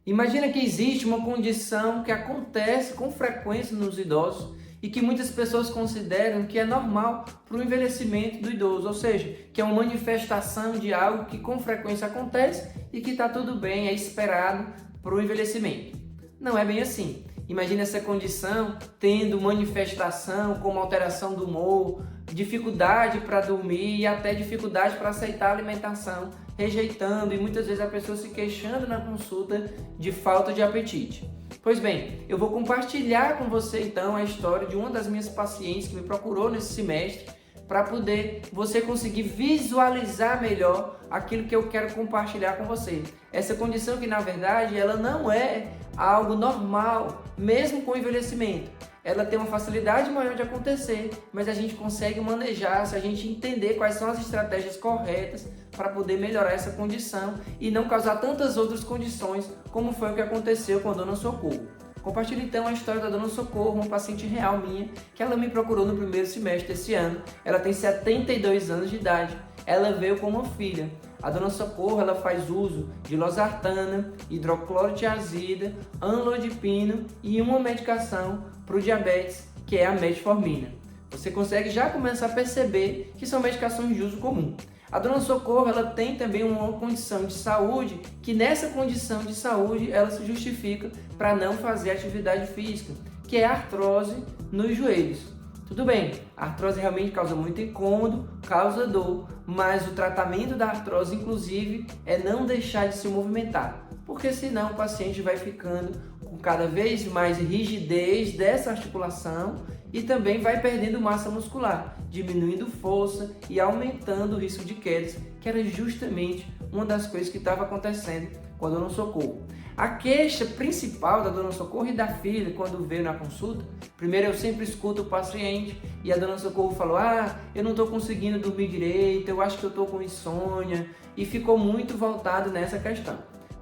Imagina que existe uma condição que acontece com frequência nos idosos e que muitas pessoas consideram que é normal para o envelhecimento do idoso, ou seja, que é uma manifestação de algo que com frequência acontece e que está tudo bem, é esperado para o envelhecimento. Não é bem assim. Imagina essa condição tendo manifestação como alteração do humor, dificuldade para dormir e até dificuldade para aceitar a alimentação, rejeitando e muitas vezes a pessoa se queixando na consulta de falta de apetite. Pois bem, eu vou compartilhar com você então a história de uma das minhas pacientes que me procurou nesse semestre para poder você conseguir visualizar melhor aquilo que eu quero compartilhar com você. Essa condição que na verdade ela não é algo normal, mesmo com o envelhecimento. Ela tem uma facilidade maior de acontecer, mas a gente consegue manejar se a gente entender quais são as estratégias corretas para poder melhorar essa condição e não causar tantas outras condições como foi o que aconteceu com a Dona Socorro. Compartilho então a história da Dona Socorro, uma paciente real minha, que ela me procurou no primeiro semestre desse ano. Ela tem 72 anos de idade. Ela veio com uma filha. A Dona Socorro ela faz uso de losartana, hidroclorotiazida, amlodipino e uma medicação para o diabetes, que é a metformina. Você consegue já começar a perceber que são medicações de uso comum. A Dona Socorro ela tem também uma condição de saúde, que nessa condição de saúde ela se justifica para não fazer atividade física, que é a artrose nos joelhos. Tudo bem, a artrose realmente causa muito incômodo, causa dor, mas o tratamento da artrose, inclusive, é não deixar de se movimentar, porque senão o paciente vai ficando com cada vez mais rigidez dessa articulação e também vai perdendo massa muscular, diminuindo força e aumentando o risco de quedas, que era justamente uma das coisas que estava acontecendo com a Dona Socorro. A queixa principal da Dona Socorro e da filha, quando veio na consulta, primeiro eu sempre escuto o paciente e a Dona Socorro falou: eu não estou conseguindo dormir direito, eu acho que eu estou com insônia, e ficou muito voltado nessa questão.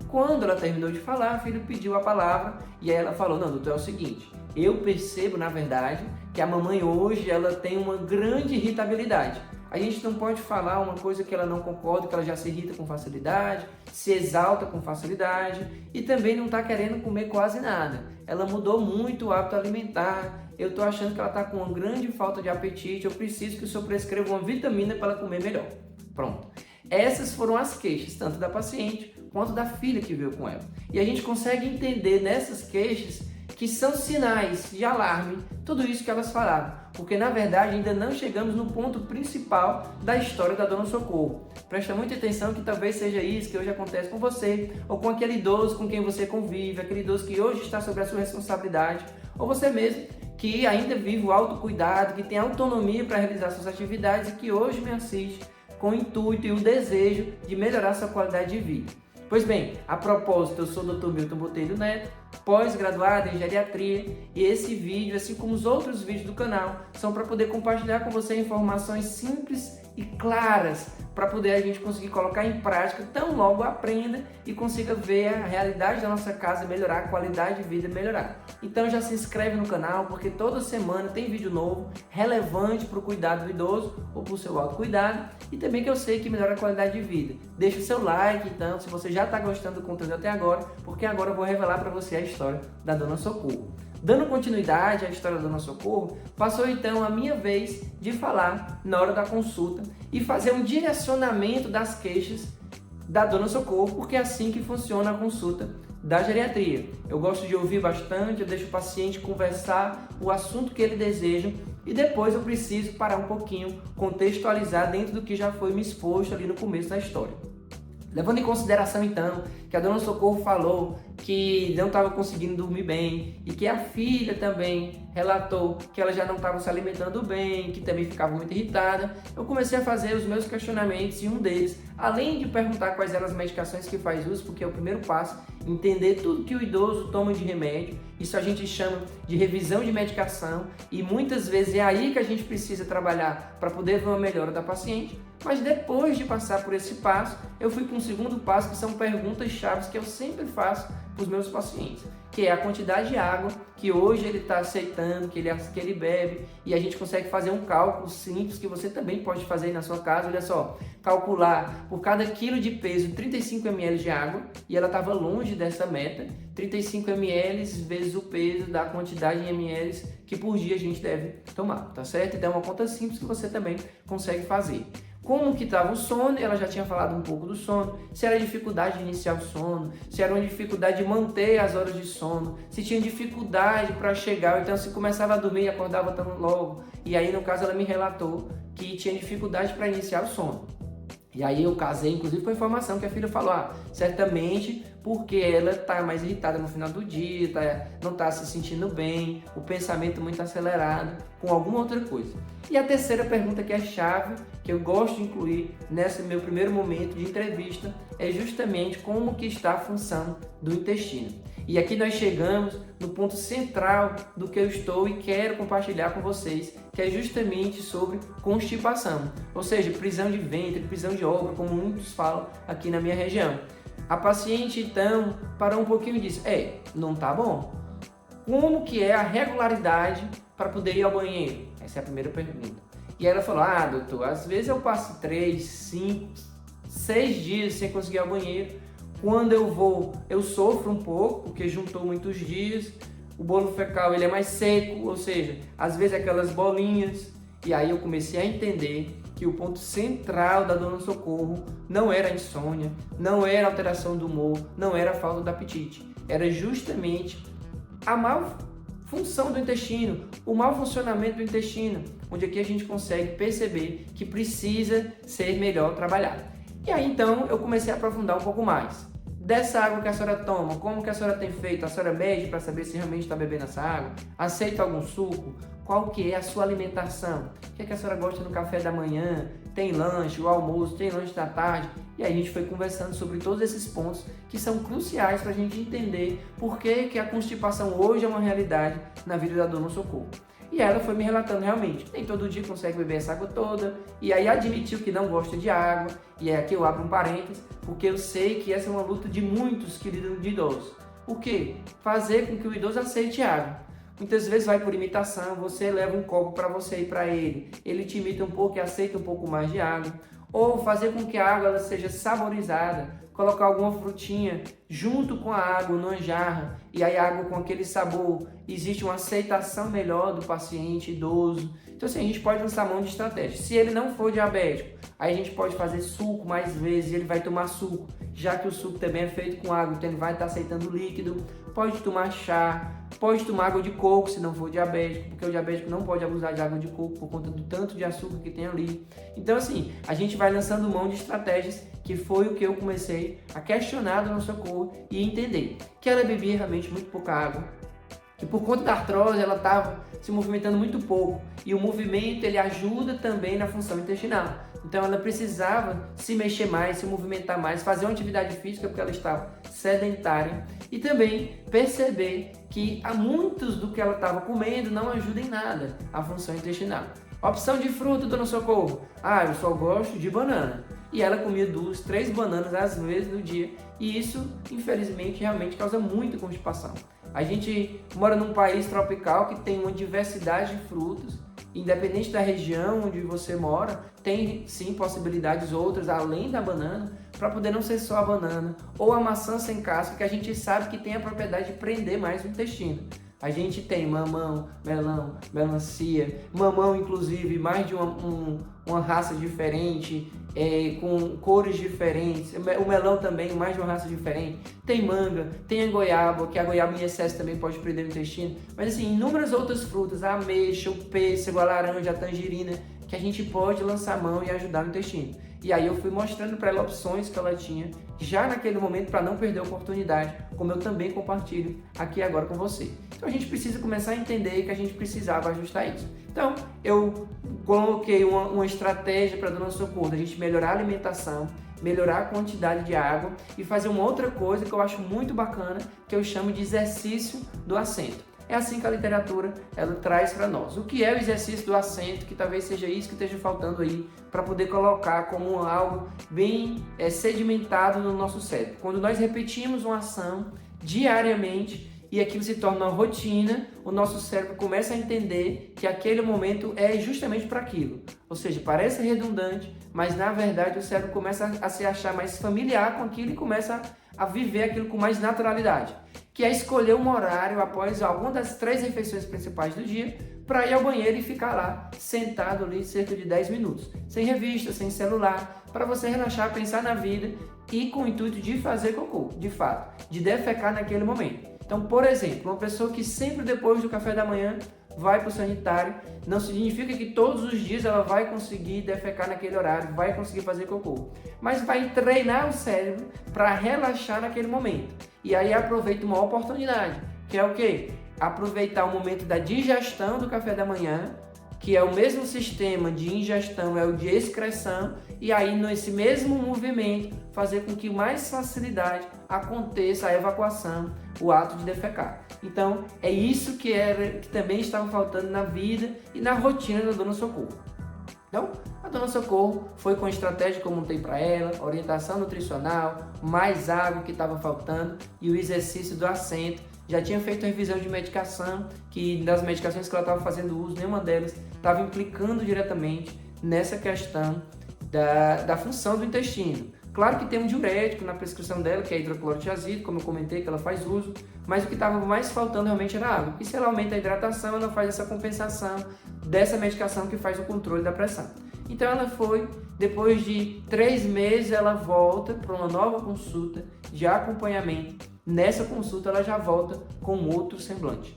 Quando ela terminou de falar, a filha pediu a palavra e aí ela falou: não, doutor, é o seguinte, eu percebo, na verdade, que a mamãe hoje ela tem uma grande irritabilidade. A gente não pode falar uma coisa que ela não concorda, que ela já se irrita com facilidade, se exalta com facilidade e também não está querendo comer quase nada. Ela mudou muito o hábito alimentar, eu estou achando que ela está com uma grande falta de apetite, eu preciso que o senhor prescreva uma vitamina para ela comer melhor. Pronto. Essas foram as queixas, tanto da paciente quanto da filha que veio com ela. E a gente consegue entender nessas queixas que são sinais de alarme, tudo isso que elas falaram, porque na verdade ainda não chegamos no ponto principal da história da Dona Socorro. Presta muita atenção que talvez seja isso que hoje acontece com você, ou com aquele idoso com quem você convive, aquele idoso que hoje está sob a sua responsabilidade, ou você mesmo que ainda vive o autocuidado, que tem autonomia para realizar suas atividades e que hoje me assiste com o intuito e o desejo de melhorar sua qualidade de vida. Pois bem, a propósito, eu sou o Dr. Milton Botelho Neto, pós-graduado em geriatria, e esse vídeo, assim como os outros vídeos do canal, são para poder compartilhar com você informações simples e claras, para poder a gente conseguir colocar em prática, tão logo aprenda e consiga ver a realidade da nossa casa melhorar, a qualidade de vida melhorar. Então já se inscreve no canal, porque toda semana tem vídeo novo, relevante para o cuidado do idoso ou para o seu autocuidado, e também que eu sei que melhora a qualidade de vida. Deixa o seu like, então, se você já está gostando do conteúdo até agora, porque agora eu vou revelar para você a história da Dona Socorro. Dando continuidade à história da Dona Socorro, passou então a minha vez de falar na hora da consulta e fazer um direcionamento das queixas da Dona Socorro, porque é assim que funciona a consulta da geriatria. Eu gosto de ouvir bastante, eu deixo o paciente conversar o assunto que ele deseja e depois eu preciso parar um pouquinho, contextualizar dentro do que já foi me exposto ali no começo da história. Levando em consideração então que a Dona Socorro falou que não estava conseguindo dormir bem e que a filha também relatou que ela já não estava se alimentando bem, que também ficava muito irritada, eu comecei a fazer os meus questionamentos e um deles, além de perguntar quais eram as medicações que faz uso, porque é o primeiro passo, entender tudo que o idoso toma de remédio, isso a gente chama de revisão de medicação e muitas vezes é aí que a gente precisa trabalhar para poder ver uma melhora da paciente. Mas depois de passar por esse passo, eu fui para um segundo passo, que são perguntas chaves que eu sempre faço para os meus pacientes, que é a quantidade de água que hoje ele está aceitando, que ele bebe, e a gente consegue fazer um cálculo simples que você também pode fazer aí na sua casa. Olha só, calcular por cada quilo de peso 35 ml de água, e ela estava longe dessa meta. 35 ml vezes o peso da quantidade em ml que por dia a gente deve tomar, tá certo? Então é uma conta simples que você também consegue fazer. Como que estava o sono, ela já tinha falado um pouco do sono, se era dificuldade de iniciar o sono, se era uma dificuldade de manter as horas de sono, se tinha dificuldade para chegar, então se começava a dormir e acordava tão logo. E aí, no caso, ela me relatou que tinha dificuldade para iniciar o sono. E aí eu casei, inclusive, com a informação que a filha falou, certamente porque ela está mais irritada no final do dia, não está se sentindo bem, o pensamento muito acelerado, com alguma outra coisa. E a terceira pergunta, que é chave, que eu gosto de incluir nesse meu primeiro momento de entrevista, é justamente como que está a função do intestino. E aqui nós chegamos no ponto central do que eu estou e quero compartilhar com vocês, que é justamente sobre constipação, ou seja, prisão de ventre, prisão de obra, como muitos falam aqui na minha região. A paciente então parou um pouquinho e disse, não tá bom. Como que é a regularidade para poder ir ao banheiro? Essa é a primeira pergunta. E ela falou, doutor, às vezes eu passo 3, 5, 6 dias sem conseguir ir ao banheiro. Quando eu vou, eu sofro um pouco, porque juntou muitos dias. O bolo fecal ele é mais seco, ou seja, às vezes aquelas bolinhas. E aí eu comecei a entender que o ponto central da dor no socorro não era a insônia, não era a alteração do humor, não era a falta de apetite. Era justamente a má função do intestino, o mau funcionamento do intestino, onde aqui a gente consegue perceber que precisa ser melhor trabalhado. E aí então eu comecei a aprofundar um pouco mais. Dessa água que a senhora toma, como que a senhora tem feito? A senhora mede para saber se realmente está bebendo essa água? Aceita algum suco? Qual que é a sua alimentação? O que é que a senhora gosta no café da manhã? Tem lanche, o almoço, tem lanche da tarde? E aí a gente foi conversando sobre todos esses pontos que são cruciais para a gente entender por que a constipação hoje é uma realidade na vida da dor no socorro. E ela foi me relatando realmente, nem todo dia consegue beber essa água toda, e aí admitiu que não gosta de água, e aqui eu abro um parênteses, porque eu sei que essa é uma luta de muitos que lidam de idosos. O quê? Fazer com que o idoso aceite água. Muitas vezes vai por imitação, você leva um copo para você e para ele te imita um pouco e aceita um pouco mais de água. Ou fazer com que a água ela seja saborizada, colocar alguma frutinha junto com a água numa jarra, e aí a água com aquele sabor, existe uma aceitação melhor do paciente idoso. Então assim, a gente pode lançar mão de estratégia. Se ele não for diabético, aí a gente pode fazer suco mais vezes, ele vai tomar suco, já que o suco também é feito com água, então ele vai estar aceitando líquido. Pode tomar chá, pode tomar água de coco se não for diabético, porque o diabético não pode abusar de água de coco por conta do tanto de açúcar que tem ali. Então assim, a gente vai lançando mão de estratégias, que foi o que eu comecei a questionar do nosso socorro e entender que ela bebia realmente muito pouca água, que por conta da artrose ela estava se movimentando muito pouco, e o movimento ele ajuda também na função intestinal. Então ela precisava se mexer mais, se movimentar mais, fazer uma atividade física porque ela estava sedentária, e também perceber que há muitos do que ela estava comendo não ajuda em nada a função intestinal. Opção de fruta, dona Socorro? Eu só gosto de banana. E ela comia 2, 3 bananas às vezes no dia, e isso infelizmente realmente causa muita constipação. A gente mora num país tropical que tem uma diversidade de frutas, independente da região onde você mora, tem sim possibilidades outras além da banana, para poder não ser só a banana ou a maçã sem casca, que a gente sabe que tem a propriedade de prender mais o intestino. A gente tem mamão, melão, melancia, mamão inclusive mais de uma raça diferente, com cores diferentes, o melão também mais de uma raça diferente, tem manga, tem a goiaba, que a goiaba em excesso também pode prender o intestino, mas assim, inúmeras outras frutas, a ameixa, o pêssego, a laranja, a tangerina, que a gente pode lançar mão e ajudar o intestino. E aí eu fui mostrando para ela opções que ela tinha já naquele momento para não perder a oportunidade, como eu também compartilho aqui agora com você. Então a gente precisa começar a entender que a gente precisava ajustar isso. Então eu coloquei uma estratégia para a dona Socorro, a gente melhorar a alimentação, melhorar a quantidade de água e fazer uma outra coisa que eu acho muito bacana, que eu chamo de exercício do assento. É assim que a literatura ela traz para nós. O que é o exercício do assento, que talvez seja isso que esteja faltando aí, para poder colocar como algo bem sedimentado no nosso cérebro. Quando nós repetimos uma ação diariamente, e aquilo se torna uma rotina, o nosso cérebro começa a entender que aquele momento é justamente para aquilo. Ou seja, parece redundante, mas na verdade o cérebro começa a se achar mais familiar com aquilo e começa a viver aquilo com mais naturalidade, que é escolher um horário após alguma das 3 refeições principais do dia para ir ao banheiro e ficar lá sentado ali cerca de 10 minutos, sem revista, sem celular, para você relaxar, pensar na vida e com o intuito de fazer cocô, de fato, de defecar naquele momento. Então, por exemplo, uma pessoa que sempre depois do café da manhã vai para o sanitário, não significa que todos os dias ela vai conseguir defecar naquele horário, vai conseguir fazer cocô, mas vai treinar o cérebro para relaxar naquele momento. E aí aproveita uma oportunidade, que é o quê? Aproveitar o momento da digestão do café da manhã, que é o mesmo sistema de ingestão, é o de excreção, e aí nesse mesmo movimento fazer com que mais facilidade aconteça a evacuação, o ato de defecar. Então é isso que também estava faltando na vida e na rotina da Dona Socorro. Então, a Dona Socorro foi com a estratégia que eu montei para ela, orientação nutricional, mais água que estava faltando e o exercício do assento. Já tinha feito a revisão de medicação, que das medicações que ela estava fazendo uso, nenhuma delas estava implicando diretamente nessa questão da função do intestino. Claro que tem um diurético na prescrição dela, que é hidroclorotiazida, como eu comentei, que ela faz uso, mas o que estava mais faltando realmente era água. E se ela aumenta a hidratação, ela faz essa compensação dessa medicação que faz o controle da pressão. Então ela foi, depois de 3 meses, ela volta para uma nova consulta de acompanhamento. Nessa consulta ela já volta com outro semblante.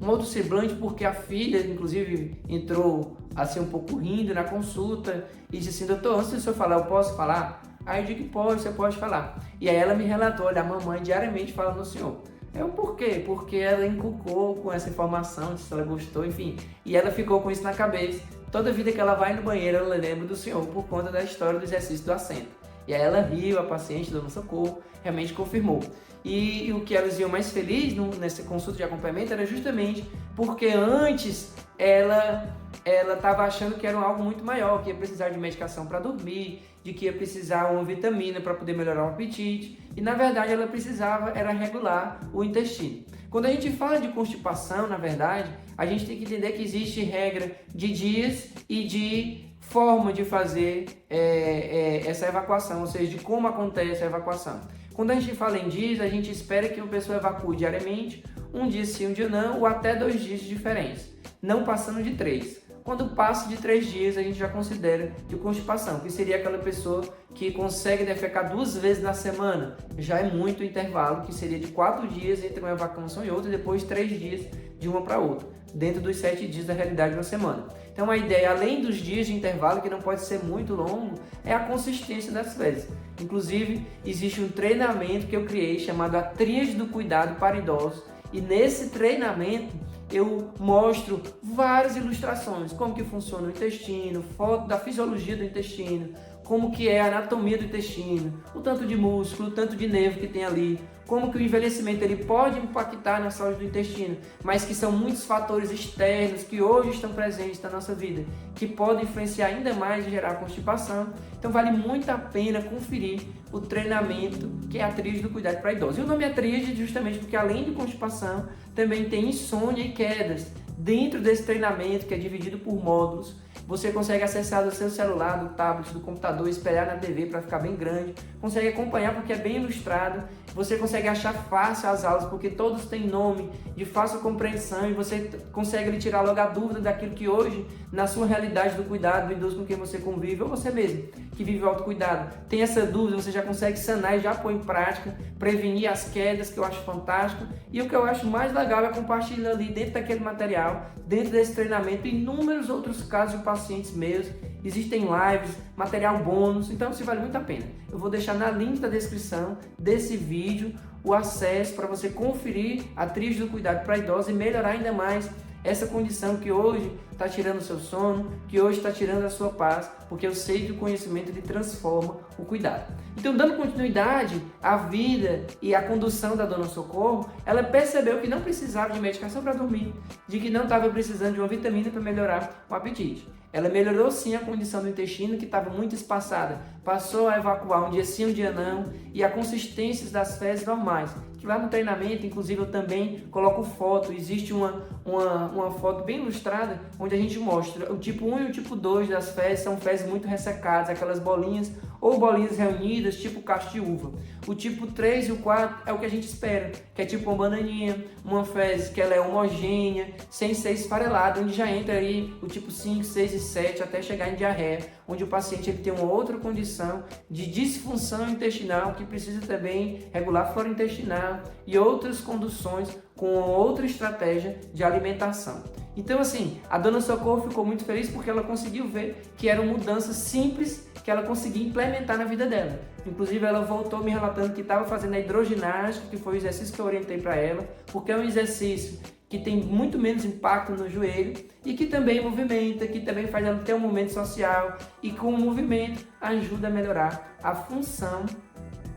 Um outro semblante porque a filha, inclusive, entrou assim um pouco rindo na consulta e disse assim: doutor, antes de eu falar, eu posso falar? Aí eu digo que pode, você pode falar. E aí ela me relatou: olha, a mamãe diariamente fala no senhor. Eu, por quê? Porque ela encucou com essa informação, se ela gostou, enfim. E ela ficou com isso na cabeça. Toda vida que ela vai no banheiro, ela lembra do senhor por conta da história do exercício do assento. E aí ela riu, a paciente, Dona Socorro, realmente confirmou. E o que elas iam mais feliz nessa consulta de acompanhamento era justamente porque antes ela estava achando que era algo muito maior, que ia precisar de medicação para dormir, de que ia precisar uma vitamina para poder melhorar o apetite, e na verdade ela precisava era regular o intestino. Quando a gente fala de constipação, na verdade, a gente tem que entender que existe regra de dias e de forma de fazer essa evacuação, ou seja, de como acontece a evacuação. Quando a gente fala em dias, a gente espera que uma pessoa evacue diariamente, um dia sim, um dia não, ou até 2 dias de diferença, não passando de 3. Quando passa de 3 dias, a gente já considera de constipação, que seria aquela pessoa que consegue defecar 2 vezes na semana. Já é muito intervalo, que seria de 4 dias entre uma evacuação e outra, e depois 3 dias de uma para outra, dentro dos 7 dias da realidade de uma semana. Então a ideia, além dos dias de intervalo, que não pode ser muito longo, é a consistência das fezes. Inclusive, existe um treinamento que eu criei chamado a Tríade do Cuidado para Idosos, e nesse treinamento eu mostro várias ilustrações, como que funciona o intestino, foto da fisiologia do intestino, como que é a anatomia do intestino, o tanto de músculo, o tanto de nervo que tem ali, como que o envelhecimento ele pode impactar na saúde do intestino, mas que são muitos fatores externos que hoje estão presentes na nossa vida, que podem influenciar ainda mais e gerar constipação. Então vale muito a pena conferir o treinamento que é a Tríade do Cuidado para Idosos. E o nome é Tríade justamente porque além de constipação, também tem insônia e quedas. Dentro desse treinamento, que é dividido por módulos, você consegue acessar do seu celular, do tablet, do computador, espelhar na TV para ficar bem grande, consegue acompanhar porque é bem ilustrado, você consegue achar fácil as aulas porque todos têm nome, de fácil compreensão, e você consegue tirar logo a dúvida daquilo que hoje, na sua realidade do cuidado do idoso com quem você convive, ou você mesmo que vive o autocuidado, tem essa dúvida, você já consegue sanar e já pôr em prática, prevenir as quedas, que eu acho fantástico. E o que eu acho mais legal é compartilhar ali dentro daquele material, dentro desse treinamento, inúmeros outros casos de pacientes meus. Existem lives, material bônus, então isso vale muito a pena. Eu vou deixar na link da descrição desse vídeo o acesso para você conferir a Tríade do Cuidado para Idosos e melhorar ainda mais essa condição que hoje está tirando o seu sono, que hoje está tirando a sua paz, porque eu sei que o conhecimento ele transforma o cuidado. Então, dando continuidade à vida e à condução da Dona Socorro, ela percebeu que não precisava de medicação para dormir, de que não estava precisando de uma vitamina para melhorar o apetite. Ela melhorou sim a condição do intestino, que estava muito espaçada, passou a evacuar um dia sim, um dia não, e a consistência das fezes normais. Que lá no treinamento, inclusive, eu também coloco foto, existe uma foto bem ilustrada, onde a gente mostra o tipo 1 e o tipo 2 das fezes, são fezes muito ressecadas, aquelas bolinhas ou bolinhas reunidas, tipo cacho de uva. O tipo 3 e o 4 é o que a gente espera, que é tipo uma bananinha, uma fezes que ela é homogênea, sem ser esfarelada, onde já entra aí o tipo 5, 6 e 7 até chegar em diarreia, onde o paciente ele tem uma outra condição de disfunção intestinal que precisa também regular a flora intestinal e outras conduções com outra estratégia de alimentação. Então assim, a Dona Socorro ficou muito feliz porque ela conseguiu ver que eram mudanças simples que ela conseguia implementar na vida dela. Inclusive ela voltou me relatando que estava fazendo a hidroginástica, que foi o exercício que eu orientei para ela, porque é um exercício que tem muito menos impacto no joelho e que também movimenta, que também faz ela ter um momento social e com o movimento ajuda a melhorar a função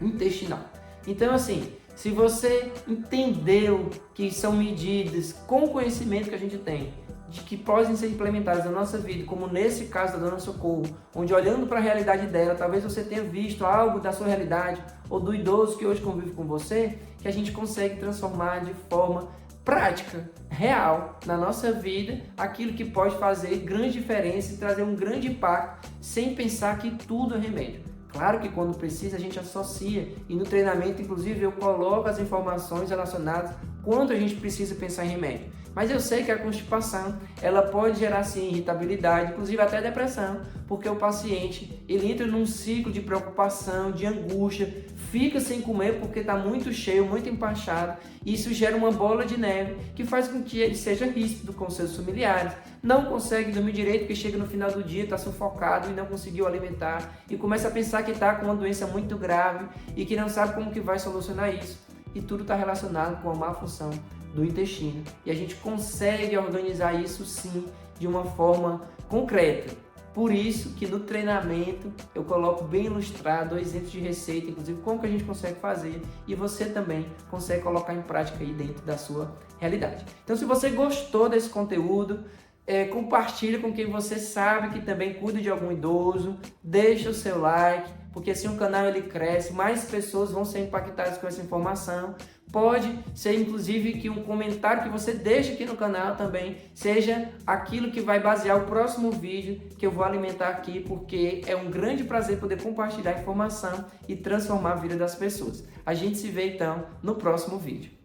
intestinal. Então assim, se você entendeu que são medidas com o conhecimento que a gente tem, de que podem ser implementadas na nossa vida, como nesse caso da Dona Socorro, onde olhando para a realidade dela, talvez você tenha visto algo da sua realidade ou do idoso que hoje convive com você, que a gente consegue transformar de forma prática, real, na nossa vida, aquilo que pode fazer grande diferença e trazer um grande impacto, sem pensar que tudo é remédio. Claro que quando precisa a gente associa e no treinamento, inclusive, eu coloco as informações relacionadas quando a gente precisa pensar em remédio. Mas eu sei que a constipação, ela pode gerar sim irritabilidade, inclusive até depressão, porque o paciente, ele entra num ciclo de preocupação, de angústia, fica sem comer porque está muito cheio, muito empachado, e isso gera uma bola de neve que faz com que ele seja ríspido com seus familiares, não consegue dormir direito porque chega no final do dia, está sufocado e não conseguiu alimentar, e começa a pensar que está com uma doença muito grave e que não sabe como que vai solucionar isso. E tudo está relacionado com a má função do intestino. E a gente consegue organizar isso sim de uma forma concreta. Por isso que no treinamento eu coloco bem ilustrado exemplos de receita, inclusive como que a gente consegue fazer, e você também consegue colocar em prática aí dentro da sua realidade. Então se você gostou desse conteúdo, compartilha com quem você sabe que também cuida de algum idoso, deixa o seu like, porque assim o canal ele cresce, mais pessoas vão ser impactadas com essa informação. Pode ser inclusive que um comentário que você deixa aqui no canal também seja aquilo que vai basear o próximo vídeo que eu vou alimentar aqui, porque é um grande prazer poder compartilhar informação e transformar a vida das pessoas. A gente se vê então no próximo vídeo.